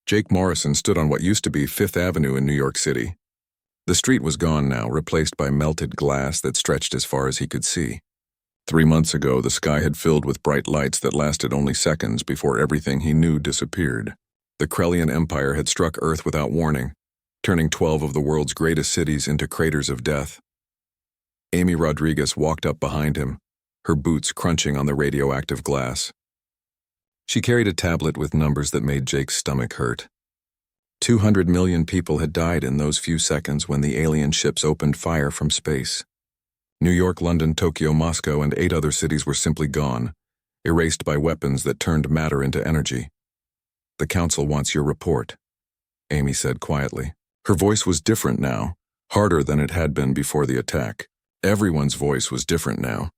Jake Morrison stood on what used to be Fifth Avenue in New York City. The street was gone now, replaced by melted glass that stretched as far as he could see. 3 months ago, the sky had filled with bright lights that lasted only seconds before everything he knew disappeared. The Krellian Empire had struck Earth without warning, turning 12 of the world's greatest cities into craters of death. Amy Rodriguez walked up behind him, her boots crunching on the radioactive glass. She carried a tablet with numbers that made Jake's stomach hurt. 200 million people had died in those few seconds when the alien ships opened fire from space. New York, London, Tokyo, Moscow, and 8 other cities were simply gone, erased by weapons that turned matter into energy. "The Council wants your report," Amy said quietly. Her voice was different now, harder than it had been before the attack. Everyone's voice was different now.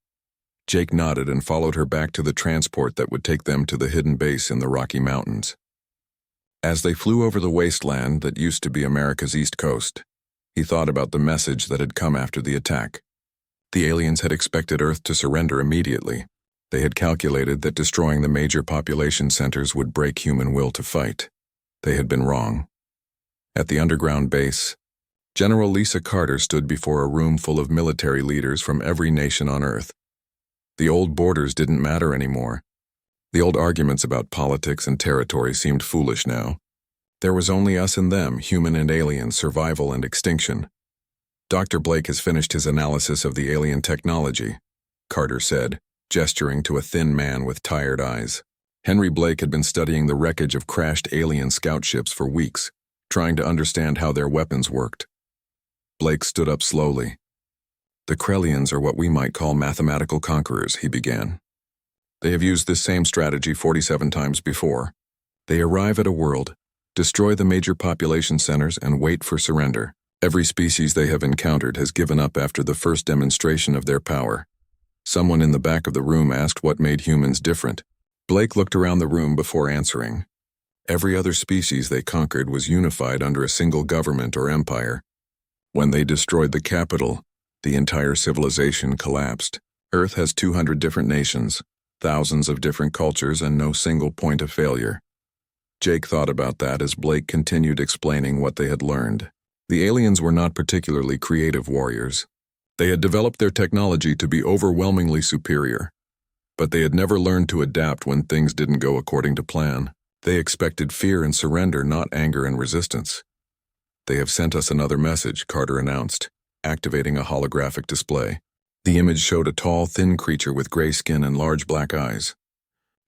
Jake nodded and followed her back to the transport that would take them to the hidden base in the Rocky Mountains. As they flew over the wasteland that used to be America's East Coast, he thought about the message that had come after the attack. The aliens had expected Earth to surrender immediately. They had calculated that destroying the major population centers would break human will to fight. They had been wrong. At the underground base, General Lisa Carter stood before a room full of military leaders from every nation on Earth. The old borders didn't matter anymore. The old arguments about politics and territory seemed foolish now. There was only us and them, human and alien, survival and extinction. "Dr. Blake has finished his analysis of the alien technology," Carter said, gesturing to a thin man with tired eyes. Henry Blake had been studying the wreckage of crashed alien scout ships for weeks, trying to understand how their weapons worked. Blake stood up slowly. "The Krellians are what we might call mathematical conquerors," he began. "They have used this same strategy 47 times before. They arrive at a world, destroy the major population centers, and wait for surrender. Every species they have encountered has given up after the first demonstration of their power." Someone in the back of the room asked what made humans different. Blake looked around the room before answering. Every other species they conquered was unified under a single government or empire. When they destroyed the capital, the entire civilization collapsed. Earth has 200 different nations, thousands of different cultures, and no single point of failure. Jake thought about that as Blake continued explaining what they had learned. The aliens were not particularly creative warriors. They had developed their technology to be overwhelmingly superior, but they had never learned to adapt when things didn't go according to plan. They expected fear and surrender, not anger and resistance. "They have sent us another message," Carter announced, activating a holographic display. The image showed a tall, thin creature with gray skin and large black eyes.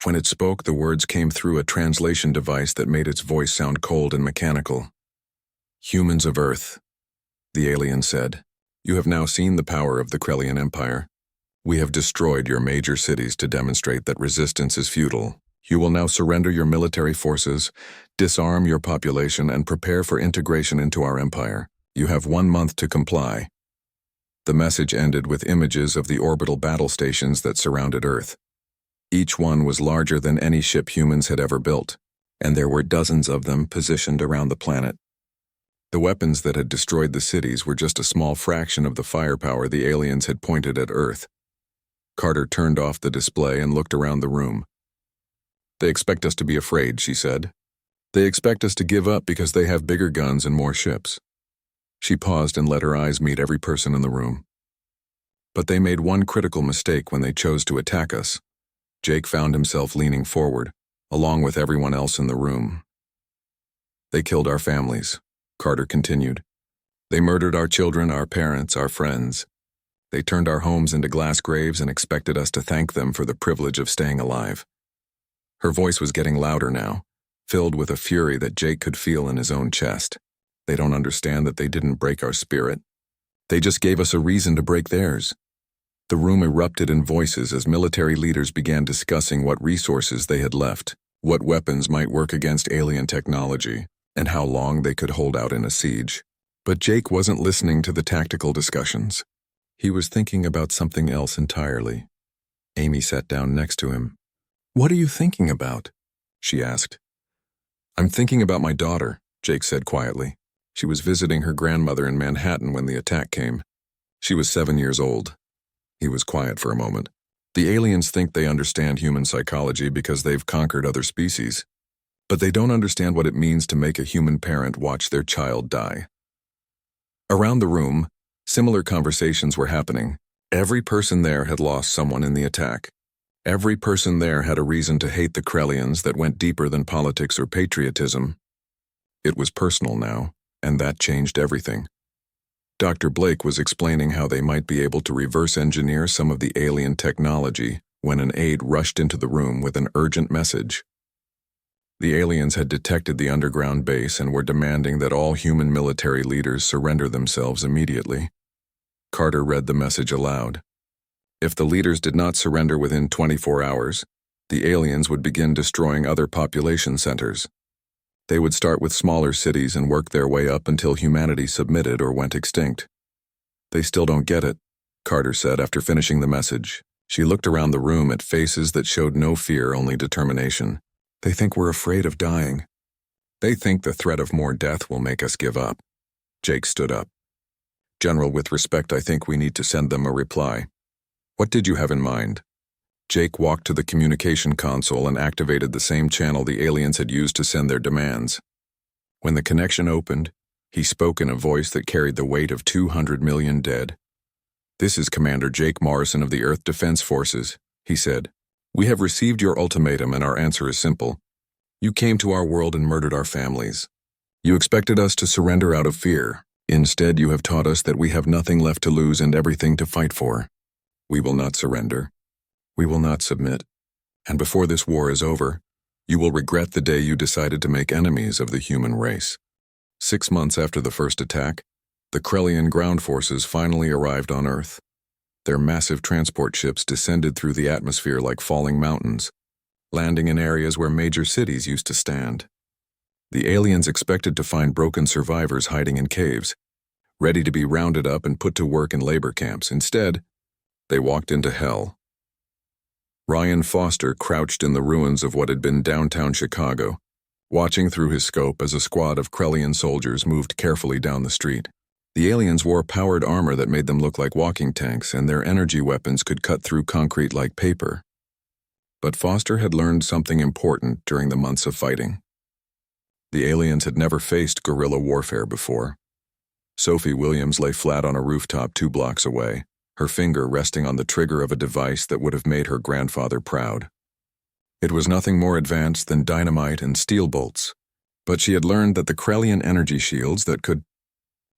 When it spoke, the words came through a translation device that made its voice sound cold and mechanical. "Humans of Earth," the alien said, "you have now seen the power of the Krellian Empire. We have destroyed your major cities to demonstrate that resistance is futile. You will now surrender your military forces, disarm your population, and prepare for integration into our empire. You have 1 month to comply." The message ended with images of the orbital battle stations that surrounded Earth. Each one was larger than any ship humans had ever built, and there were dozens of them positioned around the planet. The weapons that had destroyed the cities were just a small fraction of the firepower the aliens had pointed at Earth. Carter turned off the display and looked around the room. "They expect us to be afraid," she said. "They expect us to give up because they have bigger guns and more ships." She paused and let her eyes meet every person in the room. "But they made one critical mistake when they chose to attack us." Jake found himself leaning forward, along with everyone else in the room. "They killed our families," Carter continued. "They murdered our children, our parents, our friends. They turned our homes into glass graves and expected us to thank them for the privilege of staying alive." Her voice was getting louder now, filled with a fury that Jake could feel in his own chest. "They don't understand that they didn't break our spirit. They just gave us a reason to break theirs." The room erupted in voices as military leaders began discussing what resources they had left, what weapons might work against alien technology, and how long they could hold out in a siege. But Jake wasn't listening to the tactical discussions. He was thinking about something else entirely. Amy sat down next to him. "What are you thinking about?" she asked. "I'm thinking about my daughter," Jake said quietly. "She was visiting her grandmother in Manhattan when the attack came. She was 7 years old." He was quiet for a moment. "The aliens think they understand human psychology because they've conquered other species. but they don't understand what it means to make a human parent watch their child die. Around the room, similar conversations were happening. Every person there had lost someone in the attack. Every person there had a reason to hate the Krellians that went deeper than politics or patriotism. It was personal now, and that changed everything. Dr. Blake was explaining how they might be able to reverse engineer some of the alien technology when an aide rushed into the room with an urgent message. The aliens had detected the underground base and were demanding that all human military leaders surrender themselves immediately. Carter read the message aloud. If the leaders did not surrender within 24 hours, the aliens would begin destroying other population centers. They would start with smaller cities and work their way up until humanity submitted or went extinct. They still don't get it, Carter said after finishing the message. She looked around the room at faces that showed no fear, only determination. They think we're afraid of dying. They think the threat of more death will make us give up. Jake stood up. General, with respect, I think we need to send them a reply. What did you have in mind? Jake walked to the communication console and activated the same channel the aliens had used to send their demands. When the connection opened, he spoke in a voice that carried the weight of 200 million dead. This is Commander Jake Morrison of the Earth Defense Forces, he said. We have received your ultimatum and our answer is simple. You came to our world and murdered our families. You expected us to surrender out of fear. Instead, you have taught us that we have nothing left to lose and everything to fight for. We will not surrender. We will not submit. And before this war is over, you will regret the day you decided to make enemies of the human race. 6 months after the first attack, the Krellian ground forces finally arrived on Earth. Their massive transport ships descended through the atmosphere like falling mountains, landing in areas where major cities used to stand. The aliens expected to find broken survivors hiding in caves, ready to be rounded up and put to work in labor camps. Instead, they walked into hell. Ryan Foster crouched in the ruins of what had been downtown Chicago, watching through his scope as a squad of Krellian soldiers moved carefully down the street. The aliens wore powered armor that made them look like walking tanks, and their energy weapons could cut through concrete like paper. But Foster had learned something important during the months of fighting. The aliens had never faced guerrilla warfare before. Sophie Williams lay flat on a rooftop 2 blocks away, her finger resting on the trigger of a device that would have made her grandfather proud. It was nothing more advanced than dynamite and steel bolts, but she had learned that the Krellian energy shields that could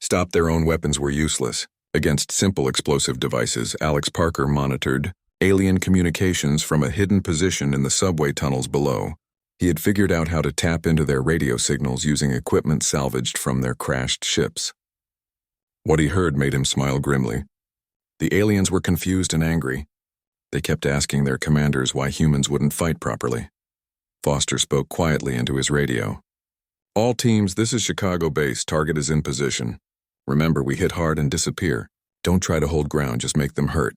stop their own weapons were useless. Against simple explosive devices, Alex Parker monitored alien communications from a hidden position in the subway tunnels below. He had figured out how to tap into their radio signals using equipment salvaged from their crashed ships. What he heard made him smile grimly. The aliens were confused and angry. They kept asking their commanders why humans wouldn't fight properly. Foster spoke quietly into his radio. All teams, this is Chicago base. Target is in position. Remember, we hit hard and disappear. Don't try to hold ground, just make them hurt.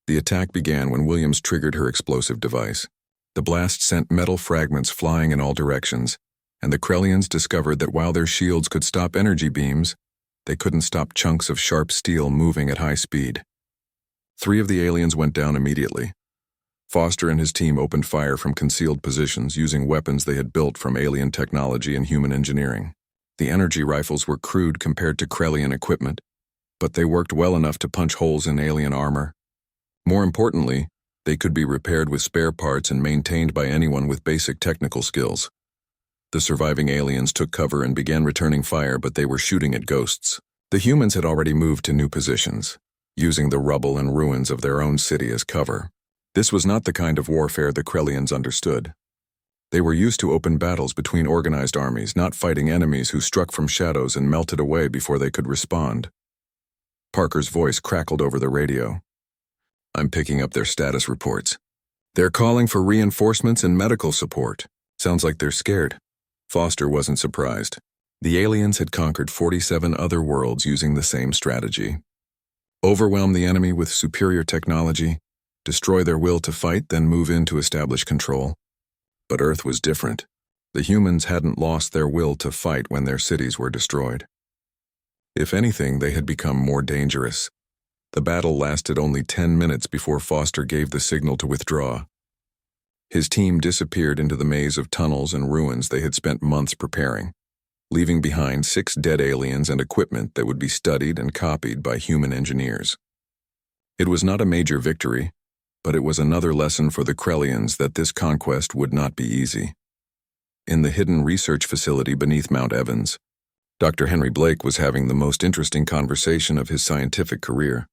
The attack began when Williams triggered her explosive device. The blast sent metal fragments flying in all directions, and the Krellians discovered that while their shields could stop energy beams, they couldn't stop chunks of sharp steel moving at high speed. 3 of the aliens went down immediately. Foster and his team opened fire from concealed positions using weapons they had built from alien technology and human engineering. The energy rifles were crude compared to Krellian equipment, but they worked well enough to punch holes in alien armor. More importantly, they could be repaired with spare parts and maintained by anyone with basic technical skills. The surviving aliens took cover and began returning fire, but they were shooting at ghosts. The humans had already moved to new positions, using the rubble and ruins of their own city as cover. This was not the kind of warfare the Krellians understood. They were used to open battles between organized armies, not fighting enemies who struck from shadows and melted away before they could respond. Parker's voice crackled over the radio. I'm picking up their status reports. They're calling for reinforcements and medical support. Sounds like they're scared. Foster wasn't surprised. The aliens had conquered 47 other worlds using the same strategy. Overwhelm the enemy with superior technology, destroy their will to fight, then move in to establish control. But Earth was different. The humans hadn't lost their will to fight when their cities were destroyed. If anything, they had become more dangerous. The battle lasted only 10 minutes before Foster gave the signal to withdraw. His team disappeared into the maze of tunnels and ruins they had spent months preparing, leaving behind 6 dead aliens and equipment that would be studied and copied by human engineers. It was not a major victory, but it was another lesson for the Krellians that this conquest would not be easy. In the hidden research facility beneath Mount Evans, Dr. Henry Blake was having the most interesting conversation of his scientific career.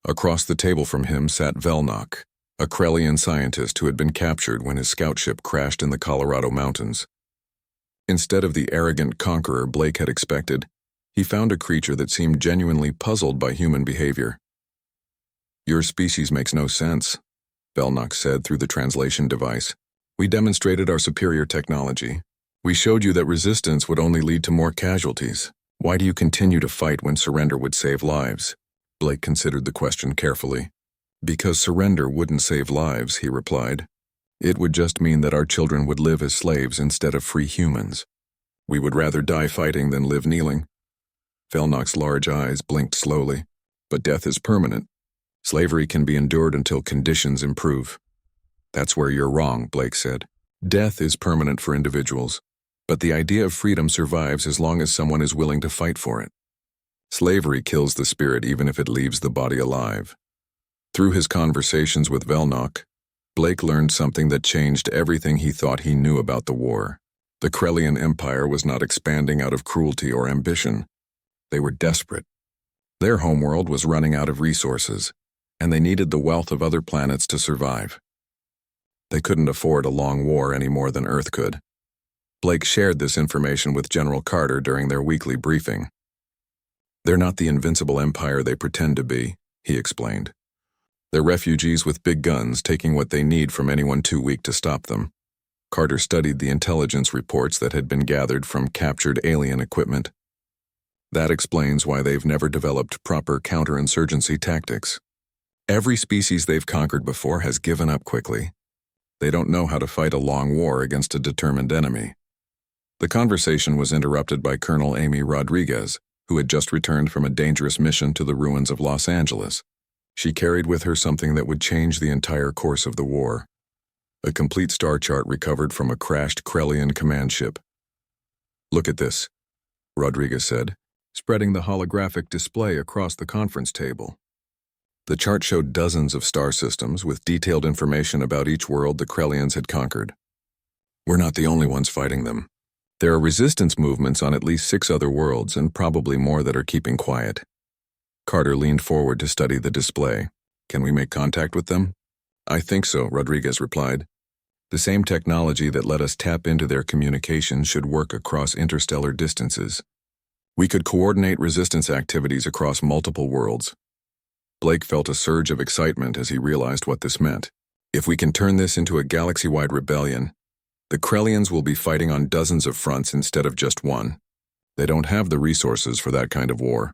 Across the table from him sat Velnok, a Krellian scientist who had been captured when his scout ship crashed in the Colorado mountains. Instead of the arrogant conqueror Blake had expected, he found a creature that seemed genuinely puzzled by human behavior. "Your species makes no sense," Velnok said through the translation device. "We demonstrated our superior technology. We showed you that resistance would only lead to more casualties. Why do you continue to fight when surrender would save lives?" Blake considered the question carefully. "Because surrender wouldn't save lives," he replied. "It would just mean that our children would live as slaves instead of free humans. We would rather die fighting than live kneeling." Velnok's large eyes blinked slowly. "But death is permanent. Slavery can be endured until conditions improve." "That's where you're wrong," Blake said. "Death is permanent for individuals, but the idea of freedom survives as long as someone is willing to fight for it. Slavery kills the spirit even if it leaves the body alive." Through his conversations with Velnok, Blake learned something that changed everything he thought he knew about the war. The Krellian Empire was not expanding out of cruelty or ambition. They were desperate. Their homeworld was running out of resources, and they needed the wealth of other planets to survive. They couldn't afford a long war any more than Earth could. Blake shared this information with General Carter during their weekly briefing. "They're not the invincible empire they pretend to be," he explained. "They're refugees with big guns taking what they need from anyone too weak to stop them." Carter studied the intelligence reports that had been gathered from captured alien equipment. "That explains why they've never developed proper counterinsurgency tactics. Every species they've conquered before has given up quickly. They don't know how to fight a long war against a determined enemy." The conversation was interrupted by Colonel Amy Rodriguez, who had just returned from a dangerous mission to the ruins of Los Angeles. She carried with her something that would change the entire course of the war. A complete star chart recovered from a crashed Krellian command ship. "Look at this," Rodriguez said, spreading the holographic display across the conference table. The chart showed dozens of star systems with detailed information about each world the Krellians had conquered. "We're not the only ones fighting them. There are resistance movements on at least 6 other worlds and probably more that are keeping quiet." Carter leaned forward to study the display. "Can we make contact with them?" "I think so," Rodriguez replied. "The same technology that let us tap into their communications should work across interstellar distances. We could coordinate resistance activities across multiple worlds." Blake felt a surge of excitement as he realized what this meant. If we can turn this into a galaxy-wide rebellion, the Krellians will be fighting on dozens of fronts instead of just one. They don't have the resources for that kind of war.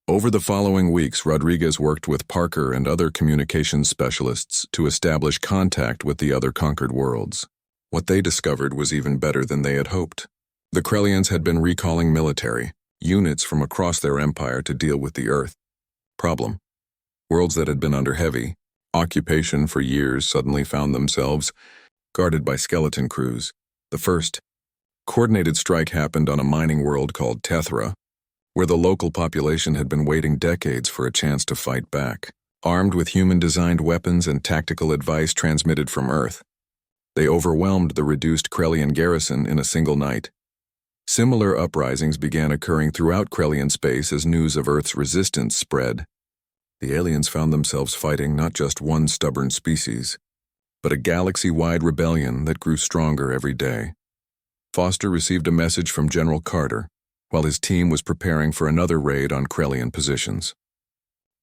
Over the following weeks, Rodriguez worked with Parker and other communications specialists to establish contact with the other conquered worlds. What they discovered was even better than they had hoped. The Krellians had been recalling military, units from across their empire to deal with the Earth. Problem: worlds that had been under heavy occupation for years suddenly found themselves guarded by skeleton crews. The first coordinated strike happened on a mining world called Tethra, where the local population had been waiting decades for a chance to fight back. Armed with human-designed weapons and tactical advice transmitted from Earth, they overwhelmed the reduced Krellian garrison in a single night. Similar uprisings began occurring throughout Krellian space as news of Earth's resistance spread. The aliens found themselves fighting not just one stubborn species, but a galaxy-wide rebellion that grew stronger every day. Foster received a message from General Carter while his team was preparing for another raid on Krellian positions.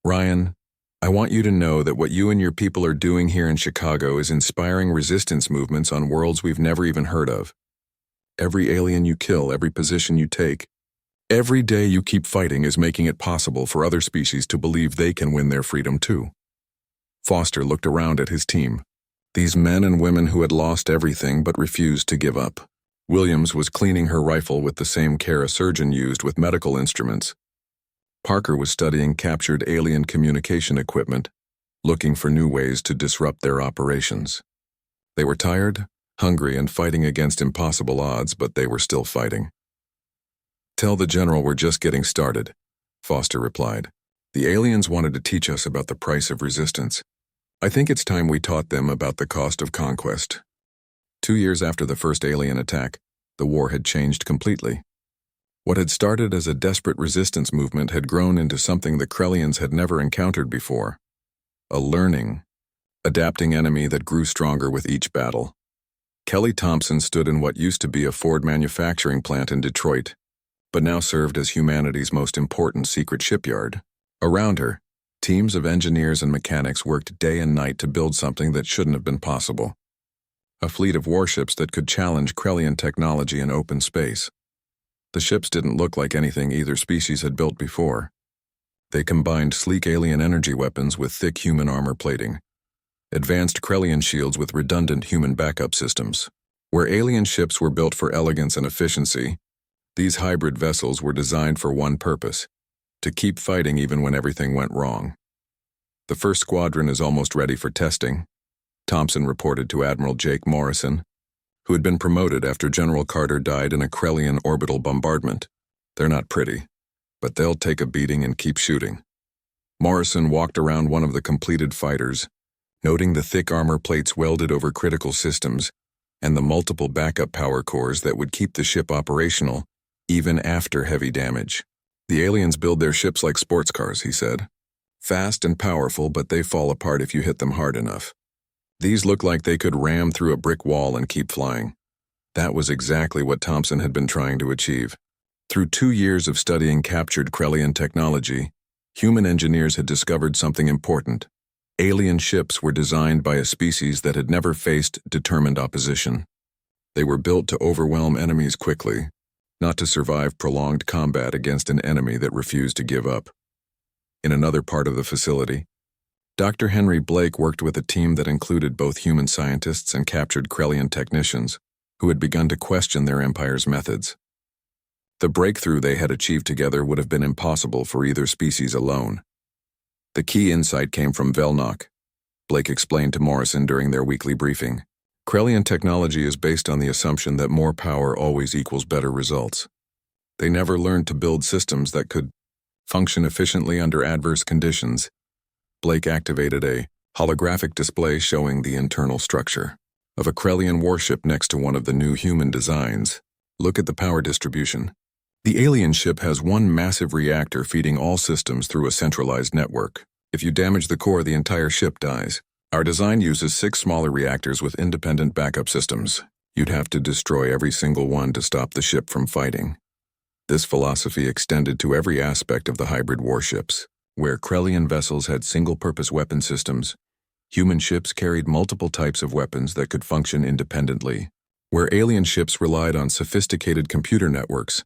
"Ryan, I want you to know that what you and your people are doing here in Chicago is inspiring resistance movements on worlds we've never even heard of. Every alien you kill, every position you take, every day you keep fighting is making it possible for other species to believe they can win their freedom too." Foster looked around at his team. These men and women who had lost everything but refused to give up. Williams was cleaning her rifle with the same care a surgeon used with medical instruments. Parker was studying captured alien communication equipment, looking for new ways to disrupt their operations. They were tired, hungry, and fighting against impossible odds, but they were still fighting. "Tell the general we're just getting started," Foster replied. "The aliens wanted to teach us about the price of resistance. I think it's time we taught them about the cost of conquest." 2 years after the first alien attack, the war had changed completely. What had started as a desperate resistance movement had grown into something the Krellians had never encountered before. A learning, adapting enemy that grew stronger with each battle. Kelly Thompson stood in what used to be a Ford manufacturing plant in Detroit, but now served as humanity's most important secret shipyard. Around her, teams of engineers and mechanics worked day and night to build something that shouldn't have been possible. A fleet of warships that could challenge Krellian technology in open space. The ships didn't look like anything either species had built before. They combined sleek alien energy weapons with thick human armor plating, advanced Krellian shields with redundant human backup systems. Where alien ships were built for elegance and efficiency, these hybrid vessels were designed for one purpose: to keep fighting even when everything went wrong. "The first squadron is almost ready for testing," Thompson reported to Admiral Jake Morrison, who had been promoted after General Carter died in a Krellian orbital bombardment. "They're not pretty, but they'll take a beating and keep shooting." Morrison walked around one of the completed fighters, noting the thick armor plates welded over critical systems and the multiple backup power cores that would keep the ship operational even after heavy damage. "The aliens build their ships like sports cars," he said. "Fast and powerful, but they fall apart if you hit them hard enough. These look like they could ram through a brick wall and keep flying." That was exactly what Thompson had been trying to achieve. Through 2 years of studying captured Krellian technology, human engineers had discovered something important. Alien ships were designed by a species that had never faced determined opposition. They were built to overwhelm enemies quickly, not to survive prolonged combat against an enemy that refused to give up. In another part of the facility, Dr. Henry Blake worked with a team that included both human scientists and captured Krellian technicians who had begun to question their empire's methods. The breakthrough they had achieved together would have been impossible for either species alone. The key insight came from Velnok, Blake explained to Morrison during their weekly briefing. "Krellian technology is based on the assumption that more power always equals better results. They never learned to build systems that could function efficiently under adverse conditions." Blake activated a holographic display showing the internal structure of a Krellian warship next to one of the new human designs. "Look at the power distribution. The alien ship has one massive reactor feeding all systems through a centralized network. If you damage the core, the entire ship dies. Our design uses 6 smaller reactors with independent backup systems. You'd have to destroy every single one to stop the ship from fighting." This philosophy extended to every aspect of the hybrid warships. Where Krellian vessels had single-purpose weapon systems, human ships carried multiple types of weapons that could function independently. Where alien ships relied on sophisticated computer networks,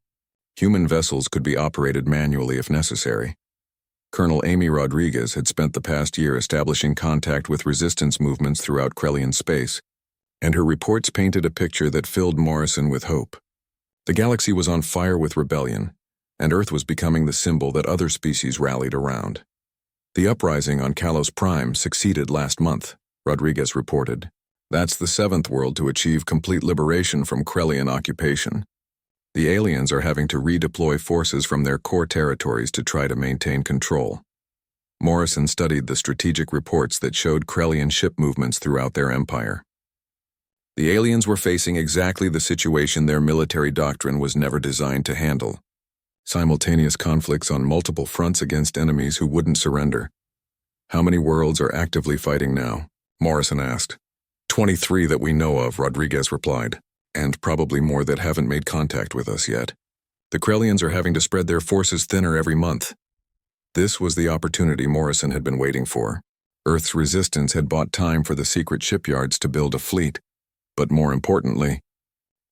human vessels could be operated manually if necessary. Colonel Amy Rodriguez had spent the past year establishing contact with resistance movements throughout Krellian space, and her reports painted a picture that filled Morrison with hope. The galaxy was on fire with rebellion, and Earth was becoming the symbol that other species rallied around. "The uprising on Kalos Prime succeeded last month," Rodriguez reported. "That's the 7th world to achieve complete liberation from Krellian occupation. The aliens are having to redeploy forces from their core territories to try to maintain control." Morrison studied the strategic reports that showed Krellian ship movements throughout their empire. The aliens were facing exactly the situation their military doctrine was never designed to handle: simultaneous conflicts on multiple fronts against enemies who wouldn't surrender. "How many worlds are actively fighting now?" Morrison asked. 23 that we know of," Rodriguez replied, "and probably more that haven't made contact with us yet. The Krellians are having to spread their forces thinner every month." This was the opportunity Morrison had been waiting for. Earth's resistance had bought time for the secret shipyards to build a fleet, but more importantly,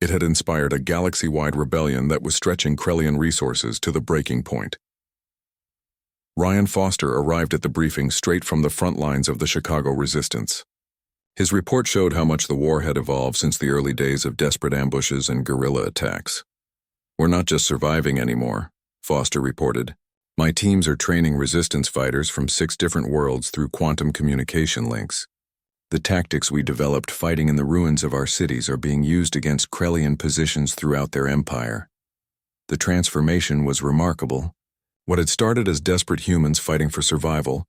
it had inspired a galaxy-wide rebellion that was stretching Krellian resources to the breaking point. Ryan Foster arrived at the briefing straight from the front lines of the Chicago resistance. His report showed how much the war had evolved since the early days of desperate ambushes and guerrilla attacks. "We're not just surviving anymore," Foster reported. "My teams are training resistance fighters from 6 different worlds through quantum communication links. The tactics we developed fighting in the ruins of our cities are being used against Krellian positions throughout their empire. The transformation was remarkable. What had started as desperate humans fighting for survival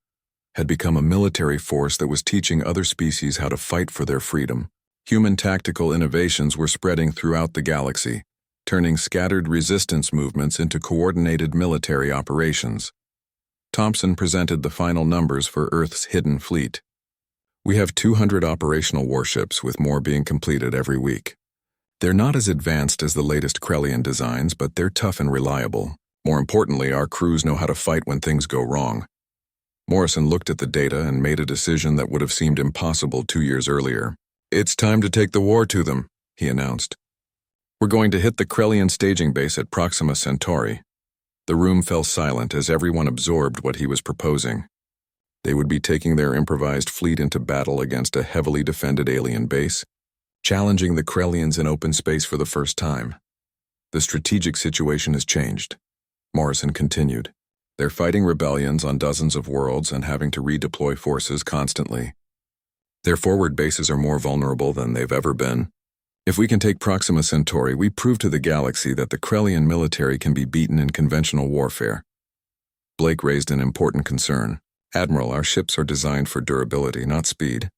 had become a military force that was teaching other species how to fight for their freedom. Human tactical innovations were spreading throughout the galaxy, turning scattered resistance movements into coordinated military operations. Thompson presented the final numbers for Earth's hidden fleet. We have 200 operational warships, with more being completed every week. They're not as advanced as the latest Krellian designs, but they're tough and reliable. More importantly, our crews know how to fight when things go wrong. Morrison looked at the data and made a decision that would have seemed impossible 2 years earlier. "It's time to take the war to them," he announced. "We're going to hit the Krellian staging base at Proxima Centauri." The room fell silent as everyone absorbed what he was proposing. They would be taking their improvised fleet into battle against a heavily defended alien base, challenging the Krellians in open space for the first time. The strategic situation has changed. Morrison continued. They're fighting rebellions on dozens of worlds and having to redeploy forces constantly. Their forward bases are more vulnerable than they've ever been. If we can take Proxima Centauri, we prove to the galaxy that the Krellian military can be beaten in conventional warfare. Blake raised an important concern. "Admiral, our ships are designed for durability, not speed.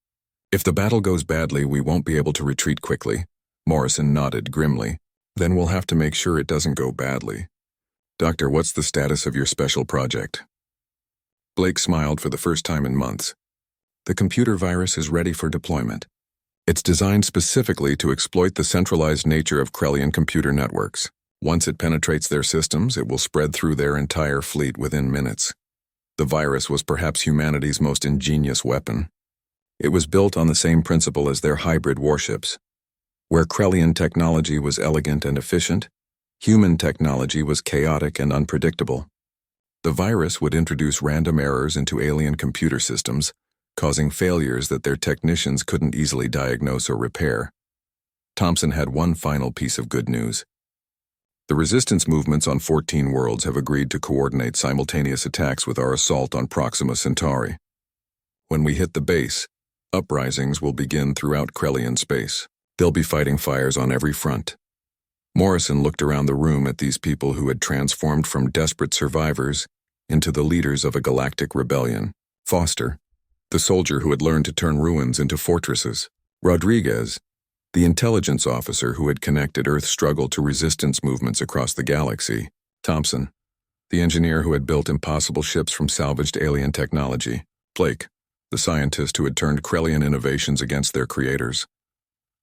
If the battle goes badly, we won't be able to retreat quickly." Morrison nodded grimly. "Then we'll have to make sure it doesn't go badly. Doctor, what's the status of your special project?" Blake smiled for the first time in months. "The computer virus is ready for deployment. It's designed specifically to exploit the centralized nature of Krellian computer networks. Once it penetrates their systems, it will spread through their entire fleet within minutes. The virus was perhaps humanity's most ingenious weapon. It was built on the same principle as their hybrid warships. Where Krellian technology was elegant and efficient, human technology was chaotic and unpredictable. The virus would introduce random errors into alien computer systems, causing failures that their technicians couldn't easily diagnose or repair. Thompson had one final piece of good news. The resistance movements on 14 worlds have agreed to coordinate simultaneous attacks with our assault on Proxima Centauri. When we hit the base, uprisings will begin throughout Krellian space. They'll be fighting fires on every front. Morrison looked around the room at these people who had transformed from desperate survivors into the leaders of a galactic rebellion. Foster, the soldier who had learned to turn ruins into fortresses. Rodriguez, the intelligence officer who had connected Earth's struggle to resistance movements across the galaxy. Thompson, the engineer who had built impossible ships from salvaged alien technology. Blake, the scientist who had turned Krellian innovations against their creators.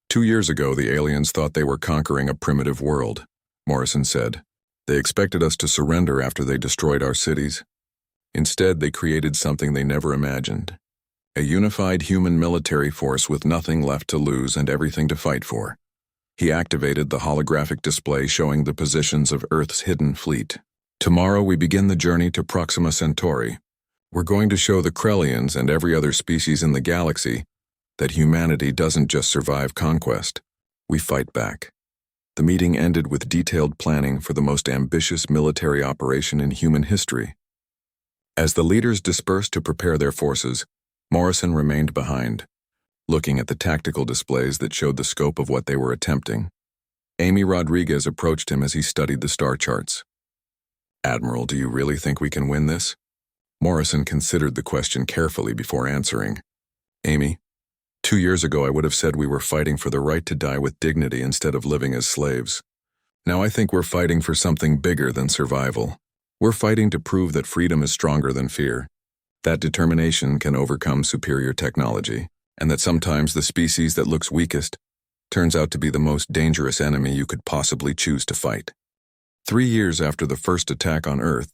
2 years ago, the aliens thought they were conquering a primitive world, Morrison said. They expected us to surrender after they destroyed our cities. Instead, they created something they never imagined. A unified human military force with nothing left to lose and everything to fight for. He activated the holographic display showing the positions of Earth's hidden fleet. "Tomorrow we begin the journey to Proxima Centauri. We're going to show the Krellians and every other species in the galaxy that humanity doesn't just survive conquest. We fight back." The meeting ended with detailed planning for the most ambitious military operation in human history. As the leaders dispersed to prepare their forces, Morrison remained behind, looking at the tactical displays that showed the scope of what they were attempting. Amy Rodriguez approached him as he studied the star charts. "Admiral, do you really think we can win this?" Morrison considered the question carefully before answering. "Amy, 2 years ago I would have said we were fighting for the right to die with dignity instead of living as slaves. Now I think we're fighting for something bigger than survival. We're fighting to prove that freedom is stronger than fear, that determination can overcome superior technology, and that sometimes the species that looks weakest turns out to be the most dangerous enemy you could possibly choose to fight." 3 years after the first attack on Earth,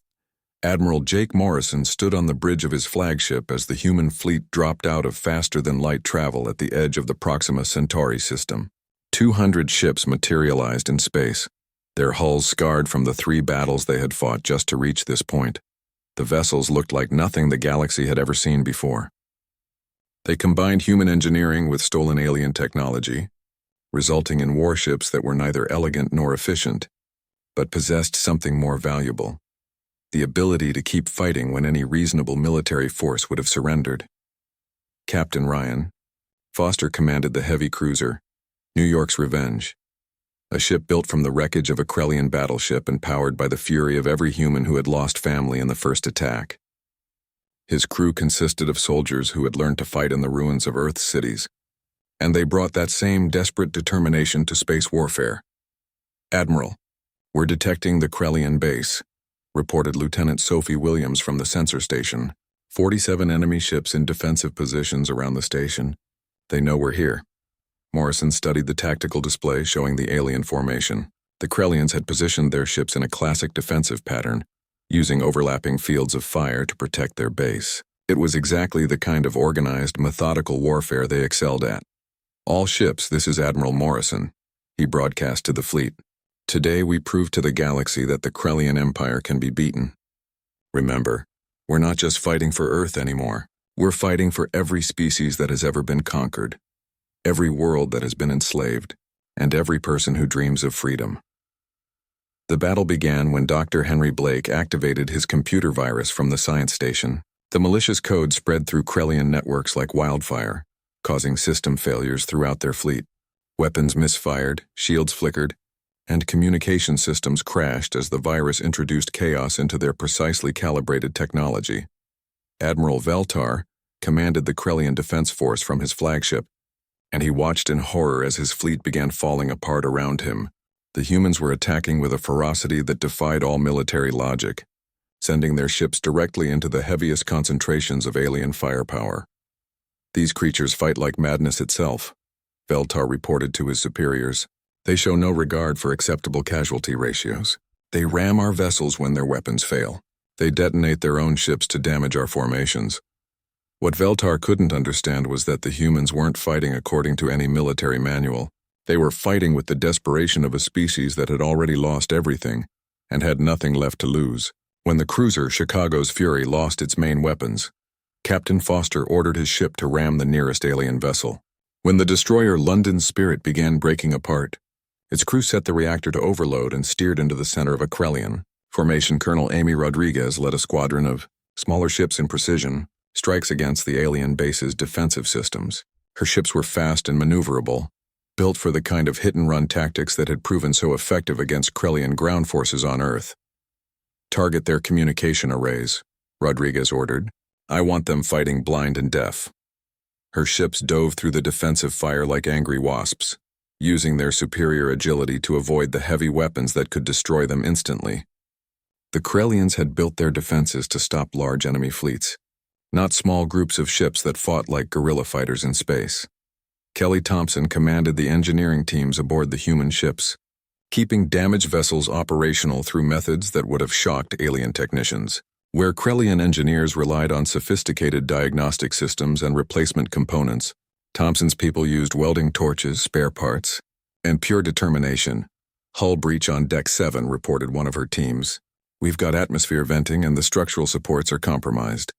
Admiral Jake Morrison stood on the bridge of his flagship as the human fleet dropped out of faster-than-light travel at the edge of the Proxima Centauri system. 200 ships materialized in space, their hulls scarred from the 3 battles they had fought just to reach this point. The vessels looked like nothing the galaxy had ever seen before. They combined human engineering with stolen alien technology, resulting in warships that were neither elegant nor efficient, but possessed something more valuable: the ability to keep fighting when any reasonable military force would have surrendered. Captain Ryan, Foster commanded the heavy cruiser, New York's Revenge, a ship built from the wreckage of a Krellian battleship and powered by the fury of every human who had lost family in the first attack. His crew consisted of soldiers who had learned to fight in the ruins of Earth's cities, and they brought that same desperate determination to space warfare. "Admiral, we're detecting the Krellian base," reported Lieutenant Sophie Williams from the sensor station. 47 enemy ships in defensive positions around the station. They know we're here. Morrison studied the tactical display showing the alien formation. The Krellians had positioned their ships in a classic defensive pattern, using overlapping fields of fire to protect their base. It was exactly the kind of organized, methodical warfare they excelled at. "All ships, this is Admiral Morrison," he broadcast to the fleet. "Today we prove to the galaxy that the Krellian Empire can be beaten. Remember, we're not just fighting for Earth anymore. We're fighting for every species that has ever been conquered, every world that has been enslaved, and every person who dreams of freedom." The battle began when Dr. Henry Blake activated his computer virus from the science station. The malicious code spread through Krellian networks like wildfire, causing system failures throughout their fleet. Weapons misfired, shields flickered, and communication systems crashed as the virus introduced chaos into their precisely calibrated technology. Admiral Veltar commanded the Krellian Defense Force from his flagship, and he watched in horror as his fleet began falling apart around him. The humans were attacking with a ferocity that defied all military logic, sending their ships directly into the heaviest concentrations of alien firepower. "These creatures fight like madness itself," Veltar reported to his superiors. "They show no regard for acceptable casualty ratios. They ram our vessels when their weapons fail. They detonate their own ships to damage our formations." What Veltar couldn't understand was that the humans weren't fighting according to any military manual. They were fighting with the desperation of a species that had already lost everything and had nothing left to lose. When the cruiser Chicago's Fury lost its main weapons, Captain Foster ordered his ship to ram the nearest alien vessel. When the destroyer London's Spirit began breaking apart, its crew set the reactor to overload and steered into the center of a Krellian formation. Colonel Amy Rodriguez led a squadron of smaller ships in precision strikes against the alien base's defensive systems. Her ships were fast and maneuverable, built for the kind of hit-and-run tactics that had proven so effective against Krellian ground forces on Earth. "Target their communication arrays," Rodriguez ordered. "I want them fighting blind and deaf." Her ships dove through the defensive fire like angry wasps, using their superior agility to avoid the heavy weapons that could destroy them instantly. The Krellians had built their defenses to stop large enemy fleets, not small groups of ships that fought like guerrilla fighters in space. Kelly Thompson commanded the engineering teams aboard the human ships, keeping damaged vessels operational through methods that would have shocked alien technicians. Where Krellian engineers relied on sophisticated diagnostic systems and replacement components, Thompson's people used welding torches, spare parts, and pure determination. "Hull breach on Deck 7, reported one of her teams. "We've got atmosphere venting and the structural supports are compromised.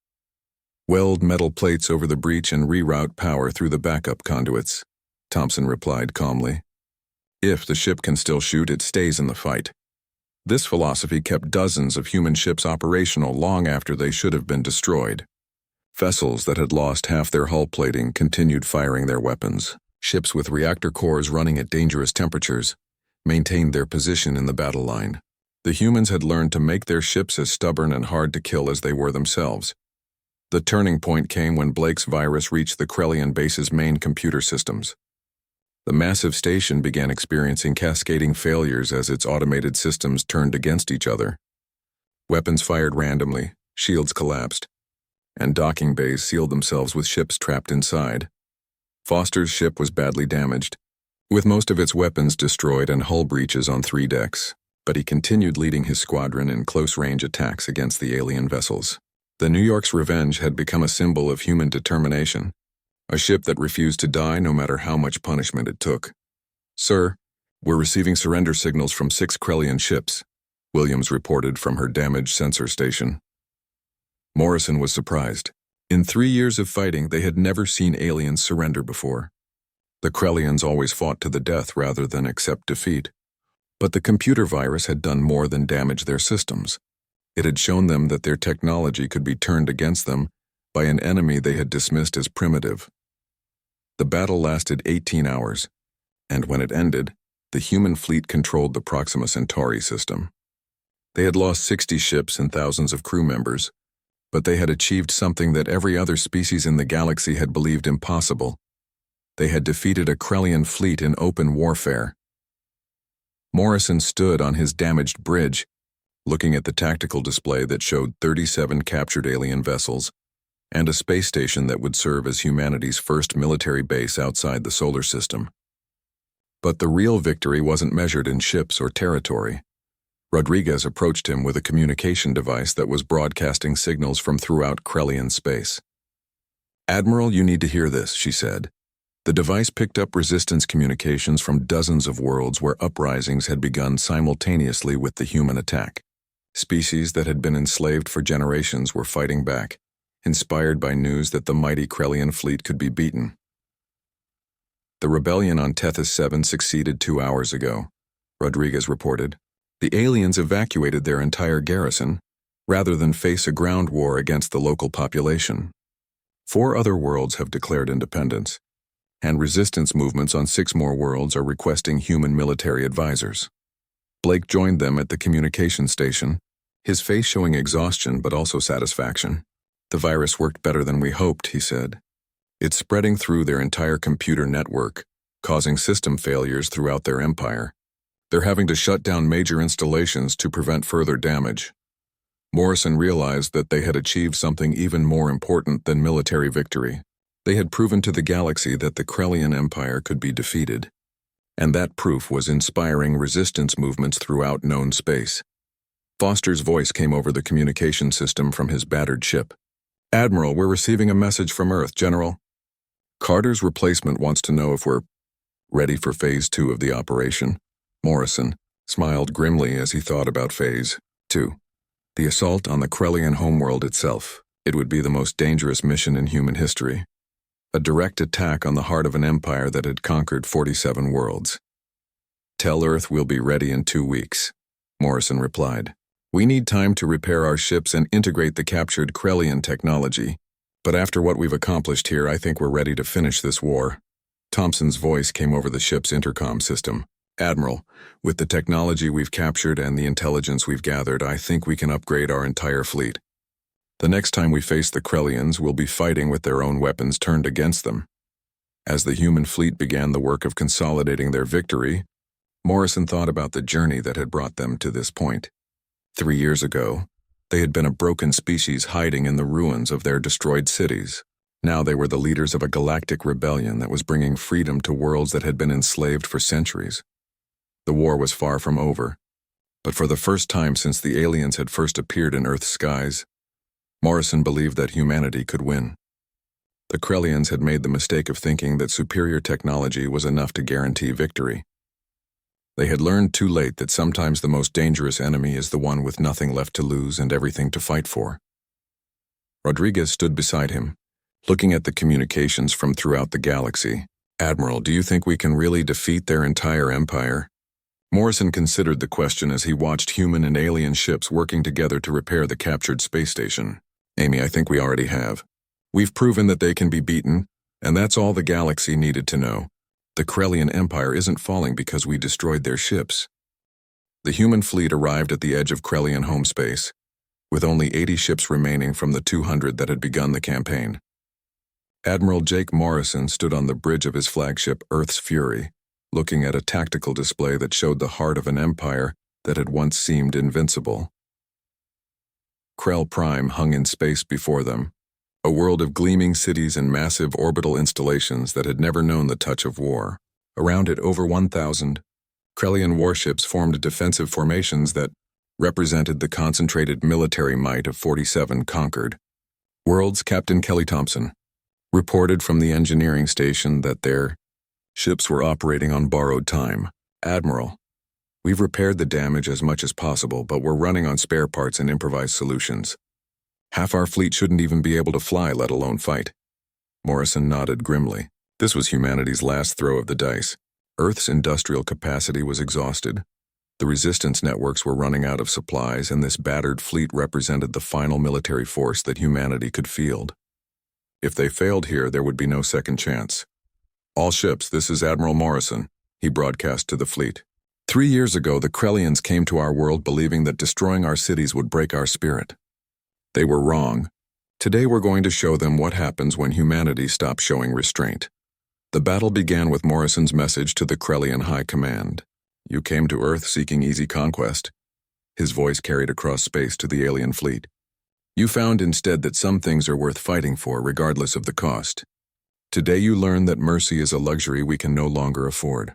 Weld metal plates over the breach and reroute power through the backup conduits," Thompson replied calmly. "If the ship can still shoot, it stays in the fight." This philosophy kept dozens of human ships operational long after they should have been destroyed. Vessels that had lost half their hull plating continued firing their weapons. Ships with reactor cores running at dangerous temperatures maintained their position in the battle line. The humans had learned to make their ships as stubborn and hard to kill as they were themselves. The turning point came when Blake's virus reached the Krellian base's main computer systems. The massive station began experiencing cascading failures as its automated systems turned against each other. Weapons fired randomly, shields collapsed, and docking bays sealed themselves with ships trapped inside. Foster's ship was badly damaged, with most of its weapons destroyed and hull breaches on 3 decks, but he continued leading his squadron in close-range attacks against the alien vessels. The New York's Revenge had become a symbol of human determination, a ship that refused to die no matter how much punishment it took. "Sir, we're receiving surrender signals from 6 Krellian ships," Williams reported from her damaged sensor station. Morrison was surprised. In 3 years of fighting, they had never seen aliens surrender before. The Krellians always fought to the death rather than accept defeat. But the computer virus had done more than damage their systems. It had shown them that their technology could be turned against them by an enemy they had dismissed as primitive. The battle lasted 18 hours, and when it ended, the human fleet controlled the Proxima Centauri system. They had lost 60 ships and thousands of crew members, but they had achieved something that every other species in the galaxy had believed impossible. They had defeated a Krellian fleet in open warfare. Morrison stood on his damaged bridge, looking at the tactical display that showed 37 captured alien vessels and a space station that would serve as humanity's first military base outside the solar system. But the real victory wasn't measured in ships or territory. Rodriguez approached him with a communication device that was broadcasting signals from throughout Krellian space. "Admiral, you need to hear this," she said. The device picked up resistance communications from dozens of worlds where uprisings had begun simultaneously with the human attack. Species that had been enslaved for generations were fighting back, inspired by news that the mighty Krellian fleet could be beaten. "The rebellion on Tethys 7 succeeded 2 hours ago," Rodriguez reported. "The aliens evacuated their entire garrison, rather than face a ground war against the local population. 4 other worlds have declared independence, and resistance movements on 6 more worlds are requesting human military advisors." Blake joined them at the communication station, his face showing exhaustion but also satisfaction. "The virus worked better than we hoped," he said. "It's spreading through their entire computer network, causing system failures throughout their empire. They're having to shut down major installations to prevent further damage." Morrison realized that they had achieved something even more important than military victory. They had proven to the galaxy that the Krellian Empire could be defeated, and that proof was inspiring resistance movements throughout known space. Foster's voice came over the communication system from his battered ship. "Admiral, we're receiving a message from Earth, General. Carter's replacement wants to know if we're ready for Phase 2 of the operation." Morrison smiled grimly as he thought about Phase 2. The assault on the Krellian homeworld itself. It would be the most dangerous mission in human history. A direct attack on the heart of an empire that had conquered 47 worlds. "Tell Earth we'll be ready in 2 weeks," Morrison replied. "We need time to repair our ships and integrate the captured Krellian technology. But after what we've accomplished here, I think we're ready to finish this war." Thompson's voice came over the ship's intercom system. "Admiral, with the technology we've captured and the intelligence we've gathered, I think we can upgrade our entire fleet. The next time we face the Krellians, we'll be fighting with their own weapons turned against them." As the human fleet began the work of consolidating their victory, Morrison thought about the journey that had brought them to this point. 3 years ago, they had been a broken species hiding in the ruins of their destroyed cities. Now they were the leaders of a galactic rebellion that was bringing freedom to worlds that had been enslaved for centuries. The war was far from over, but for the first time since the aliens had first appeared in Earth's skies, Morrison believed that humanity could win. The Krellians had made the mistake of thinking that superior technology was enough to guarantee victory. They had learned too late that sometimes the most dangerous enemy is the one with nothing left to lose and everything to fight for. Rodriguez stood beside him, looking at the communications from throughout the galaxy. "Admiral, do you think we can really defeat their entire empire?" Morrison considered the question as he watched human and alien ships working together to repair the captured space station. "Amy, I think we already have. We've proven that they can be beaten, and that's all the galaxy needed to know. The Krellian Empire isn't falling because we destroyed their ships." The human fleet arrived at the edge of Krellian home space, with only 80 ships remaining from the 200 that had begun the campaign. Admiral Jake Morrison stood on the bridge of his flagship Earth's Fury, looking at a tactical display that showed the heart of an empire that had once seemed invincible. Krell Prime hung in space before them, a world of gleaming cities and massive orbital installations that had never known the touch of war. Around it, over 1,000 Krellian warships formed defensive formations that represented the concentrated military might of 47 conquered worlds. Captain Kelly Thompson reported from the engineering station that their ships were operating on borrowed time. "Admiral, we've repaired the damage as much as possible, but we're running on spare parts and improvised solutions. Half our fleet shouldn't even be able to fly, let alone fight." Morrison nodded grimly. This was humanity's last throw of the dice. Earth's industrial capacity was exhausted. The resistance networks were running out of supplies, and this battered fleet represented the final military force that humanity could field. If they failed here, there would be no second chance. "All ships, this is Admiral Morrison," he broadcast to the fleet. "3 years ago, the Krellians came to our world believing that destroying our cities would break our spirit. They were wrong. Today we're going to show them what happens when humanity stops showing restraint." The battle began with Morrison's message to the Krellian High Command. "You came to Earth seeking easy conquest." His voice carried across space to the alien fleet. "You found instead that some things are worth fighting for regardless of the cost. Today you learn that mercy is a luxury we can no longer afford."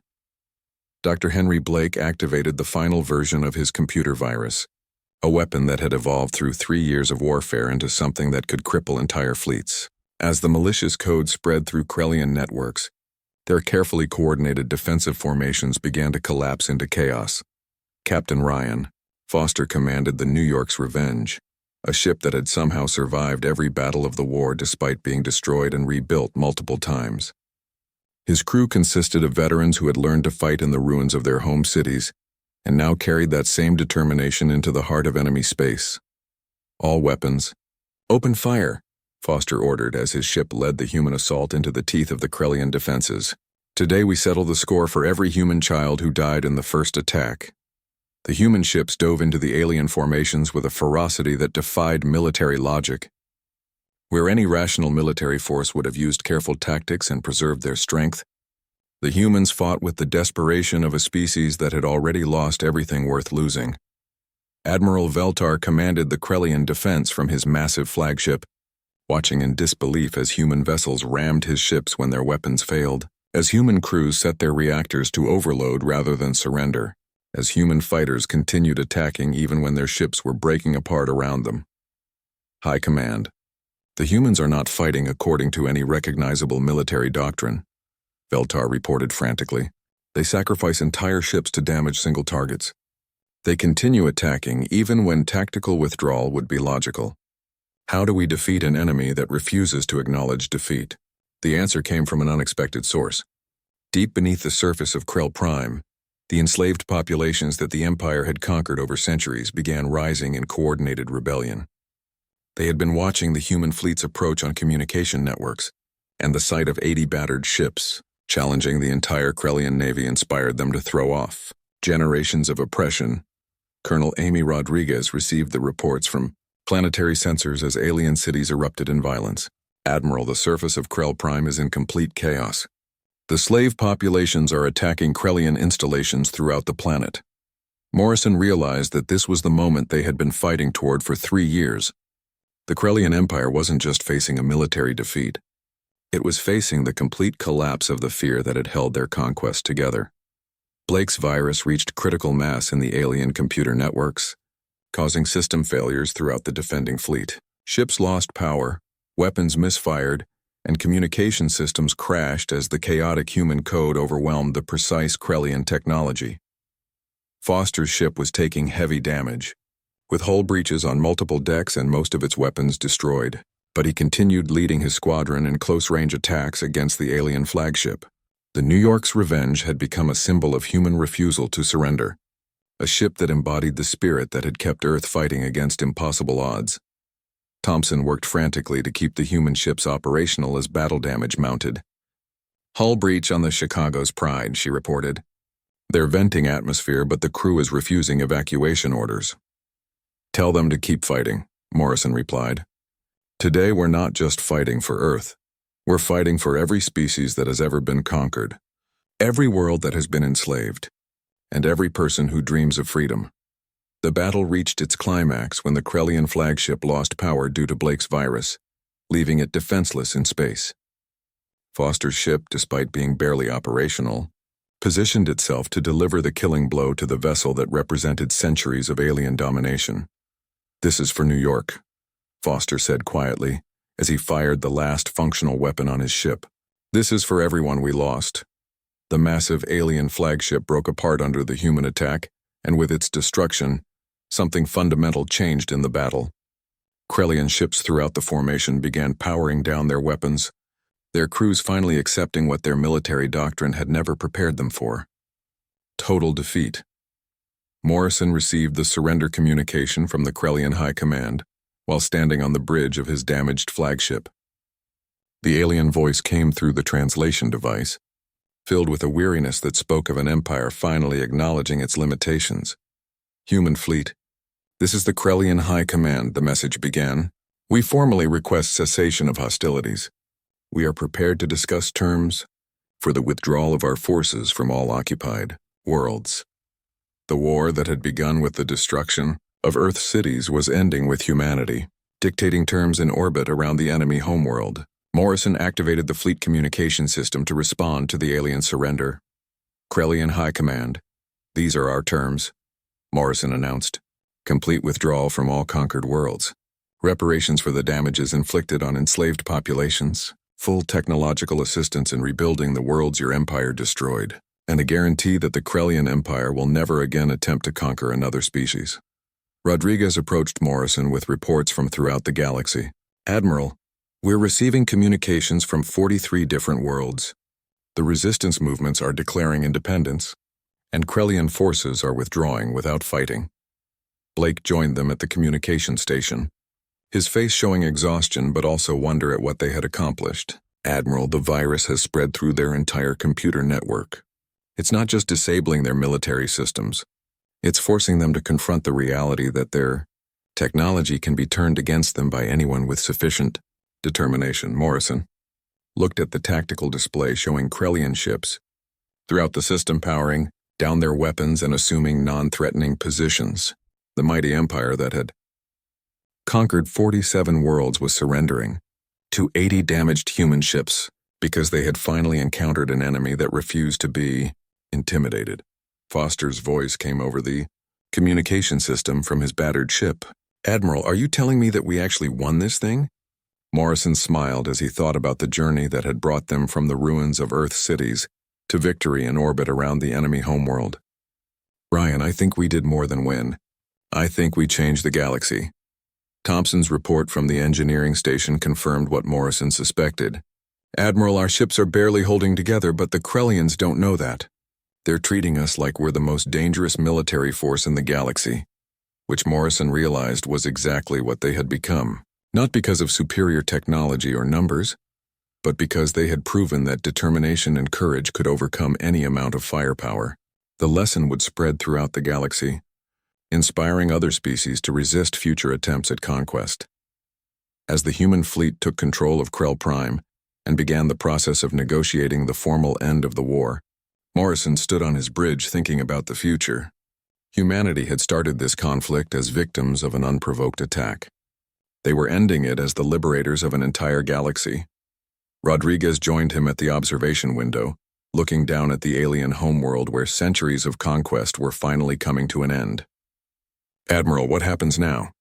Dr. Henry Blake activated the final version of his computer virus, a weapon that had evolved through 3 years of warfare into something that could cripple entire fleets. As the malicious code spread through Krellian networks, their carefully coordinated defensive formations began to collapse into chaos. Captain Ryan Foster commanded the New York's Revenge, a ship that had somehow survived every battle of the war despite being destroyed and rebuilt multiple times. His crew consisted of veterans who had learned to fight in the ruins of their home cities and now carried that same determination into the heart of enemy space. "All weapons, open fire," Foster ordered as his ship led the human assault into the teeth of the Krellian defenses. "Today we settle the score for every human child who died in the first attack." The human ships dove into the alien formations with a ferocity that defied military logic. Where any rational military force would have used careful tactics and preserved their strength, the humans fought with the desperation of a species that had already lost everything worth losing. Admiral Veltar commanded the Krellian defense from his massive flagship, watching in disbelief as human vessels rammed his ships when their weapons failed, as human crews set their reactors to overload rather than surrender, as human fighters continued attacking even when their ships were breaking apart around them. High Command: "The humans are not fighting according to any recognizable military doctrine," Veltar reported frantically. "They sacrifice entire ships to damage single targets. They continue attacking even when tactical withdrawal would be logical. How do we defeat an enemy that refuses to acknowledge defeat?" The answer came from an unexpected source. Deep beneath the surface of Krell Prime, the enslaved populations that the Empire had conquered over centuries began rising in coordinated rebellion. They had been watching the human fleet's approach on communication networks, and the sight of 80 battered ships challenging the entire Krellian navy inspired them to throw off generations of oppression. Colonel Amy Rodriguez received the reports from planetary sensors as alien cities erupted in violence. "Admiral, the surface of Krell Prime is in complete chaos. The slave populations are attacking Krellian installations throughout the planet." Morrison realized that this was the moment they had been fighting toward for 3 years. The Krellian Empire wasn't just facing a military defeat. It was facing the complete collapse of the fear that had held their conquest together. Blake's virus reached critical mass in the alien computer networks, causing system failures throughout the defending fleet. Ships lost power, weapons misfired, and communication systems crashed as the chaotic human code overwhelmed the precise Krellian technology. Foster's ship was taking heavy damage, with hull breaches on multiple decks and most of its weapons destroyed, but he continued leading his squadron in close-range attacks against the alien flagship. The New York's Revenge had become a symbol of human refusal to surrender, a ship that embodied the spirit that had kept Earth fighting against impossible odds. Thompson worked frantically to keep the human ships operational as battle damage mounted. "Hull breach on the Chicago's Pride," she reported. "They're venting atmosphere, but the crew is refusing evacuation orders." "Tell them to keep fighting," Morrison replied. "Today we're not just fighting for Earth. We're fighting for every species that has ever been conquered, every world that has been enslaved, and every person who dreams of freedom." The battle reached its climax when the Krellian flagship lost power due to Blake's virus, leaving it defenseless in space. Foster's ship, despite being barely operational, positioned itself to deliver the killing blow to the vessel that represented centuries of alien domination. "This is for New York," Foster said quietly, as he fired the last functional weapon on his ship. "This is for everyone we lost." The massive alien flagship broke apart under the human attack, and with its destruction, something fundamental changed in the battle. Krellian ships throughout the formation began powering down their weapons, their crews finally accepting what their military doctrine had never prepared them for: total defeat. Morrison received the surrender communication from the Krellian High Command while standing on the bridge of his damaged flagship. The alien voice came through the translation device, filled with a weariness that spoke of an empire finally acknowledging its limitations. Human fleet. This is the Krellian High Command, the message began. We formally request cessation of hostilities. We are prepared to discuss terms for the withdrawal of our forces from all occupied worlds. The war that had begun with the destruction of Earth's cities was ending with humanity, dictating terms in orbit around the enemy homeworld. Morrison activated the fleet communication system to respond to the alien surrender. Krellian High Command. These are our terms, Morrison announced. Complete withdrawal from all conquered worlds. Reparations for the damages inflicted on enslaved populations. Full technological assistance in rebuilding the worlds your empire destroyed. And a guarantee that the Krellian Empire will never again attempt to conquer another species. Rodriguez approached Morrison with reports from throughout the galaxy. Admiral, we're receiving communications from 43 different worlds. The resistance movements are declaring independence, and Krellian forces are withdrawing without fighting. Blake joined them at the communication station, his face showing exhaustion but also wonder at what they had accomplished. Admiral, the virus has spread through their entire computer network. It's not just disabling their military systems. It's forcing them to confront the reality that their technology can be turned against them by anyone with sufficient determination. Morrison looked at the tactical display showing Krellian ships throughout the system powering down their weapons and assuming non-threatening positions. The mighty empire that had conquered 47 worlds was surrendering to 80 damaged human ships because they had finally encountered an enemy that refused to be intimidated. Foster's voice came over the communication system from his battered ship. Admiral, are you telling me that we actually won this thing? Morrison smiled as he thought about the journey that had brought them from the ruins of Earth's cities to victory in orbit around the enemy homeworld. Ryan, I think we did more than win. I think we changed the galaxy. Thompson's report from the engineering station confirmed what Morrison suspected. Admiral, our ships are barely holding together, but the Krellians don't know that. They're treating us like we're the most dangerous military force in the galaxy, which Morrison realized was exactly what they had become, not because of superior technology or numbers, but because they had proven that determination and courage could overcome any amount of firepower. The lesson would spread throughout the galaxy, inspiring other species to resist future attempts at conquest. As the human fleet took control of Krell Prime and began the process of negotiating the formal end of the war, Morrison stood on his bridge thinking about the future. Humanity had started this conflict as victims of an unprovoked attack. They were ending it as the liberators of an entire galaxy. Rodriguez joined him at the observation window, looking down at the alien homeworld where centuries of conquest were finally coming to an end. Admiral, what happens now?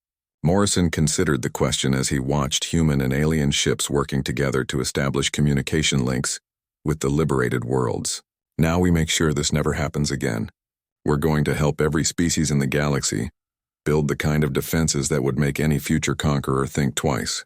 Morrison considered the question as he watched human and alien ships working together to establish communication links with the liberated worlds. Now we make sure this never happens again. We're going to help every species in the galaxy build the kind of defenses that would make any future conqueror think twice.